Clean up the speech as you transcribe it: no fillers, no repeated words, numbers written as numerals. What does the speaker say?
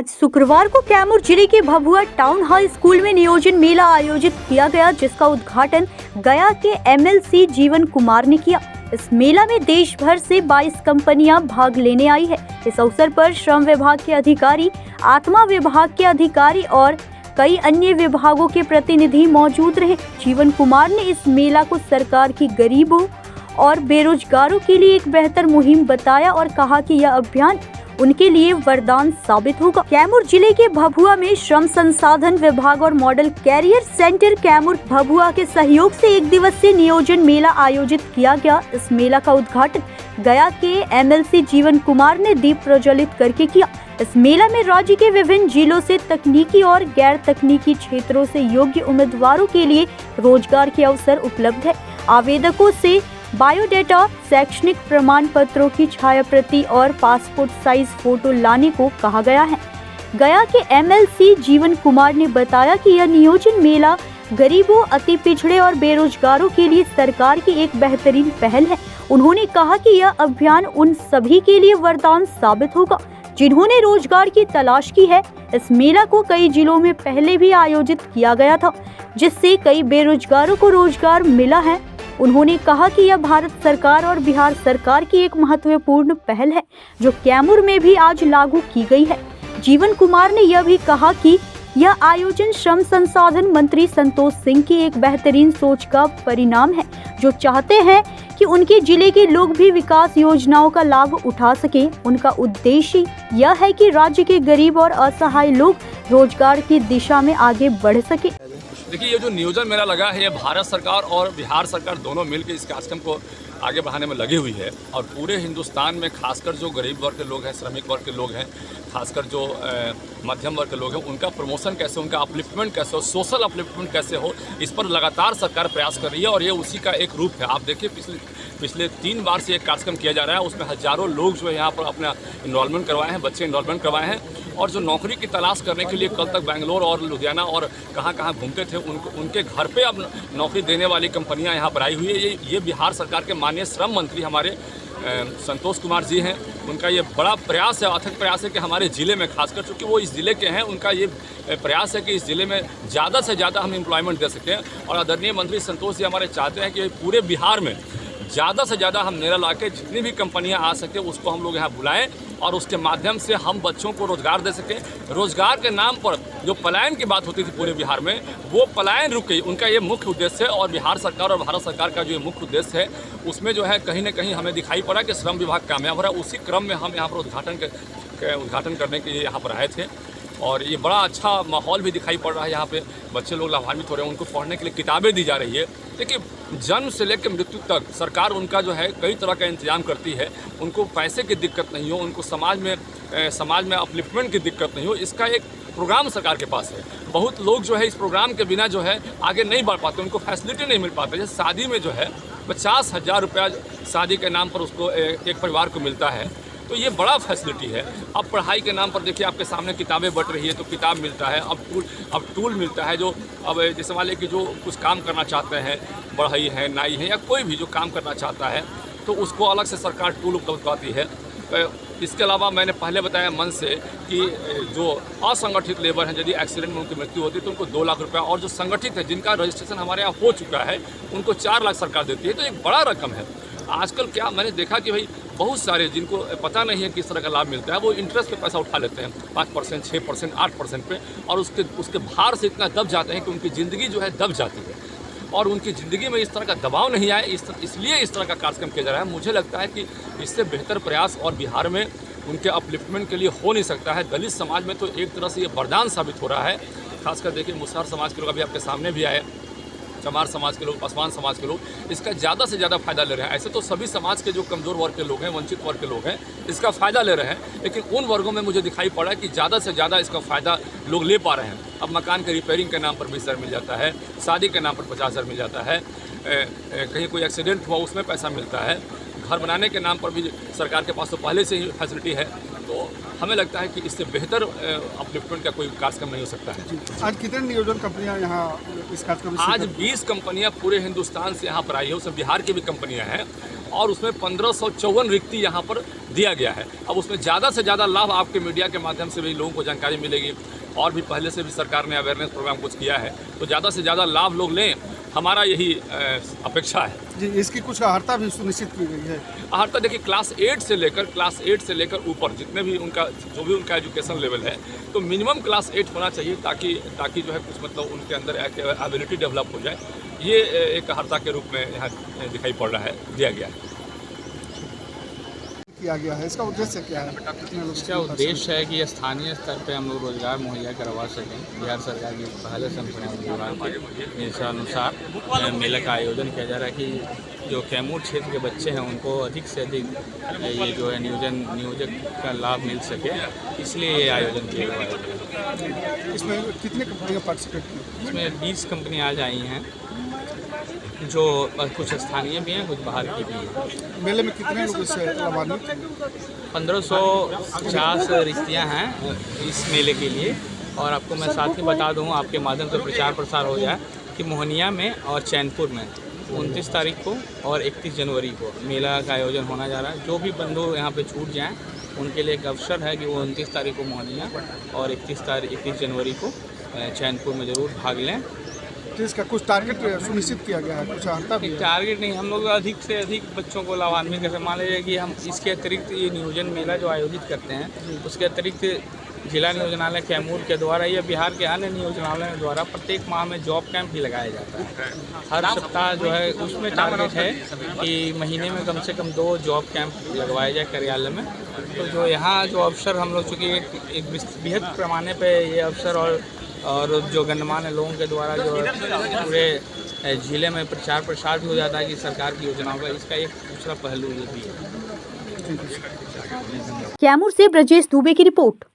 आज शुक्रवार को कैमूर जिले के भभुआ टाउन हाई स्कूल में नियोजन मेला आयोजित किया गया, जिसका उद्घाटन गया के एमएलसी जीवन कुमार ने किया। इस मेला में देश भर से 22 कंपनियां भाग लेने आई है। इस अवसर पर श्रम विभाग के अधिकारी, आत्मा विभाग के अधिकारी और कई अन्य विभागों के प्रतिनिधि मौजूद रहे। जीवन कुमार ने इस मेला को सरकार की गरीबों और बेरोजगारों के लिए एक बेहतर मुहिम बताया और कहा कि यह अभियान उनके लिए वरदान साबित होगा। कैमूर जिले के भभुआ में श्रम संसाधन विभाग और model career centre Kaimur Bhabua के सहयोग से 1 दिवसीय नियोजन मेला आयोजित किया गया। इस मेला का उद्घाटन गया के एमएलसी जीवन कुमार ने दीप प्रज्वलित करके किया। इस मेला में राज्य के विभिन्न जिलों से तकनीकी और गैर तकनीकी क्षेत्रों से योग्य उम्मीदवारों के लिए रोजगार के अवसर उपलब्ध है। आवेदकों से बायोडेटा, शैक्षणिक प्रमाण पत्रों की छायाप्रति और पासपोर्ट साइज फोटो लाने को कहा गया है। गया के एमएलसी जीवन कुमार ने बताया कि यह नियोजन मेला गरीबों, अति पिछड़े और बेरोजगारों के लिए सरकार की एक बेहतरीन पहल है। उन्होंने कहा कि यह अभियान उन सभी के लिए वरदान साबित होगा जिन्होंने रोजगार की तलाश की है। इस मेला को कई जिलों में पहले भी आयोजित किया गया था, जिससे कई बेरोजगारों को रोजगार मिला है। उन्होंने कहा कि यह भारत सरकार और बिहार सरकार की एक महत्वपूर्ण पहल है, जो कैमूर में भी आज लागू की गई है। जीवन कुमार ने यह भी कहा कि यह आयोजन श्रम संसाधन मंत्री संतोष सिंह की एक बेहतरीन सोच का परिणाम है, जो चाहते हैं कि उनके जिले के लोग भी विकास योजनाओं का लाभ उठा सकें। उनका उद्देश्य यह है कि राज्य के गरीब और असहाय लोग रोजगार की दिशा में आगे बढ़ सके। देखिए, ये जो नियोजन मेला लगा है, ये भारत सरकार और बिहार सरकार दोनों मिलकर इस कार्यक्रम को आगे बढ़ाने में लगी हुई है। और पूरे हिंदुस्तान में खासकर जो गरीब वर्ग के लोग हैं, श्रमिक वर्ग के लोग हैं, खासकर जो मध्यम वर्ग के लोग हैं, उनका प्रमोशन कैसे, उनका अपलिफ्टमेंट कैसे हो, सोशल अपलिफ्टमेंट कैसे हो, इस पर लगातार सरकार प्रयास कर रही है। और ये उसी का एक रूप है। आप देखिए, पिछले 3 बार से एक कार्यक्रम किया जा रहा है। उसमें हज़ारों लोग जो है यहाँ पर अपना इन्वॉल्वमेंट करवाए हैं, बच्चे इन्वॉल्वमेंट करवाए हैं। और जो नौकरी की तलाश करने के लिए कल तक बेंगलोर और लुधियाना और कहाँ घूमते थे, उनके घर पे अब नौकरी देने वाली कंपनियां यहाँ पर आई हुई है। ये बिहार सरकार के माननीय श्रम मंत्री हमारे संतोष कुमार जी हैं। उनका ये बड़ा प्रयास है, अथक प्रयास है कि हमारे ज़िले में, खासकर चूँकि वो इस ज़िले के हैं, उनका ये प्रयास है कि इस ज़िले में ज़्यादा से ज़्यादा हम एम्प्लॉयमेंट दे सकें। और आदरणीय मंत्री संतोष जी हमारे चाहते हैं कि पूरे बिहार में ज़्यादा से ज़्यादा हम मेला ला के जितनी भी कंपनियां आ सके उसको हम लोग यहाँ बुलाएं और उसके माध्यम से हम बच्चों को रोज़गार दे सकें। रोज़गार के नाम पर जो पलायन की बात होती थी पूरे बिहार में, वो पलायन रुक गई। उनका ये मुख्य उद्देश्य है। और बिहार सरकार और भारत सरकार का जो ये मुख्य उद्देश्य है, उसमें जो है कहीं ना कहीं हमें दिखाई पड़ा कि श्रम विभाग कामयाब हो रहा है। उसी क्रम में हम यहाँ पर उद्घाटन करने के लिए यहाँ पर आए थे। और ये बड़ा अच्छा माहौल भी दिखाई पड़ रहा है। यहाँ पे बच्चे लोग लाभान्वित हो रहे हैं, उनको पढ़ने के लिए किताबें दी जा रही है। देखिए, जन्म से लेकर मृत्यु तक सरकार उनका जो है कई तरह का इंतजाम करती है। उनको पैसे की दिक्कत नहीं हो, उनको समाज में अपलिफ्टमेंट की दिक्कत नहीं हो, इसका एक प्रोग्राम सरकार के पास है। बहुत लोग जो है इस प्रोग्राम के बिना जो है आगे नहीं बढ़ पाते, उनको फैसिलिटी नहीं मिल पाती। जैसे शादी में जो है 50,000 रुपया शादी के नाम पर उसको एक परिवार को मिलता है, तो ये बड़ा फैसिलिटी है। अब पढ़ाई के नाम पर देखिए, आपके सामने किताबें बट रही है, तो किताब मिलता है। अब टूल मिलता है। जो अब जैसे मान लें कि जो कुछ काम करना चाहते हैं, बढ़ई है, नाई है, या कोई भी जो काम करना चाहता है, तो उसको अलग से सरकार टूल उपलब्ध कराती है। इसके अलावा मैंने पहले बताया मन से कि जो असंगठित लेबर हैं, यदि एक्सीडेंट में उनकी मृत्यु होती है तो उनको 2 लाख रुपया, और जो संगठित है, जिनका रजिस्ट्रेशन हमारे यहाँ हो चुका है, उनको 4 लाख सरकार देती है। तो एक बड़ा रकम है। आजकल क्या मैंने देखा कि भाई बहुत सारे जिनको पता नहीं है किस तरह का लाभ मिलता है, वो इंटरेस्ट पे पैसा उठा लेते हैं 5%, 6%, 8% पे, और उसके भार से इतना दब जाते हैं कि उनकी ज़िंदगी जो है दब जाती है। और उनकी ज़िंदगी में इस तरह का दबाव नहीं आए, इसलिए इस तरह का कार्यक्रम किया जा रहा है। मुझे लगता है कि इससे बेहतर प्रयास और बिहार में उनके अपलिफ्टमेंट के लिए हो नहीं सकता है। दलित समाज में तो एक तरह से ये वरदान साबित हो रहा है। खासकर देखिए, मुसहर समाज के लोग अभी आपके सामने भी आए, चमार समाज के लोग, पासवान समाज के लोग इसका ज़्यादा से ज़्यादा फ़ायदा ले रहे हैं। ऐसे तो सभी समाज के जो कमज़ोर वर्ग के लोग हैं, वंचित वर्ग के लोग हैं, इसका फ़ायदा ले रहे हैं। लेकिन उन वर्गों में मुझे दिखाई पड़ा कि ज़्यादा से ज़्यादा इसका फ़ायदा लोग ले पा रहे हैं। अब मकान के रिपेयरिंग के नाम पर 20,000 मिल जाता है, शादी के नाम पर 50,000 मिल जाता है, कहीं कोई एक्सीडेंट हुआ उसमें पैसा मिलता है, घर बनाने के नाम पर भी सरकार के पास तो पहले से ही फैसिलिटी है। तो हमें लगता है कि इससे बेहतर अपलिफ्टमेंट का कोई कार्यक्रम नहीं हो सकता है। आज कितने नियोजन कंपनियां यहाँ इस कार्यक्रम में? आज 20 कंपनियां पूरे हिंदुस्तान से यहाँ पर आई है। उसमें बिहार की भी कंपनियां हैं और उसमें 1554 व्यक्ति यहाँ पर दिया गया है। अब उसमें ज़्यादा से ज़्यादा लाभ आपके मीडिया के माध्यम से भी लोगों को जानकारी मिलेगी, और भी पहले से भी सरकार ने अवेयरनेस प्रोग्राम कुछ किया है, तो ज़्यादा से ज़्यादा लाभ लोग लें, हमारा यही अपेक्षा है। जी, इसकी कुछ अर्हता भी सुनिश्चित की गई है। अर्हता देखिए क्लास 8 से लेकर ऊपर जितने भी जो भी उनका एजुकेशन लेवल है, तो मिनिमम क्लास 8 होना चाहिए, ताकि जो है कुछ मतलब उनके अंदर एबिलिटी डेवलप हो जाए। ये एक अर्हता के रूप में यहाँ दिखाई पड़ रहा है, दिया गया है। किया गया है, इसका उद्देश्य क्या है बेटा? कितने लोग इसका उद्देश्य है कि स्थानीय स्तर पे हम लोग रोजगार मुहैया करवा सकें। बिहार सरकार की पहले संशोधन के अनुसार मेले का आयोजन किया जा रहा है कि जो कैमूर क्षेत्र के बच्चे हैं उनको अधिक से अधिक ये जो है नियोजक का लाभ मिल सके, इसलिए ये आयोजन किया गया है। इसमें कितने कंपनियां पार्टिसिपेट की? इसमें 20 कंपनियाँ आज आई हैं, जो कुछ स्थानीय भी हैं, कुछ बाहर की भी हैं। मेले में कितने लोग इससे लाभान्वित? 1550 रिश्तियाँ हैं इस मेले के लिए। और आपको मैं साथ ही बता दूँ, आपके माध्यम से प्रचार प्रसार हो जाए कि मोहनिया में और चैनपुर में 29 तारीख को और 31 जनवरी को मेला का आयोजन होना जा रहा है। जो भी बंधु यहाँ पे छूट जाएं, उनके लिए एक अवसर है कि वो 29 तारीख को मोहनिया और 31 जनवरी को चैनपुर में ज़रूर भाग लें। तो इसका कुछ टारगेट सुनिश्चित किया गया है, कुछ अर्हता भी है? टारगेट नहीं, हम लोग अधिक से अधिक बच्चों को लाभान्वित कैसे, मान लीजिए कि हम इसके अतिरिक्त ये नियोजन मेला जो आयोजित करते हैं, उसके अतिरिक्त जिला नियोजनालय कैमूर के द्वारा या बिहार के अन्य नियोजनालयों द्वारा प्रत्येक माह में जॉब कैंप भी लगाया जाता है। हर सप्ताह जो है उसमें टारगेट है कि महीने में कम से कम 2 जॉब कैंप लगवाए जाए कार्यालय में। तो जो यहाँ जो अवसर हम लोग, चूँकि एक बृहद पैमाने पे ये अवसर और जो गणमान्य लोगों के द्वारा जो पूरे जिले में प्रचार प्रसार भी हो जाता है कि सरकार की योजनाओं का, इसका एक दूसरा पहलू ये भी है। कैमूर से ब्रजेश दुबे की रिपोर्ट।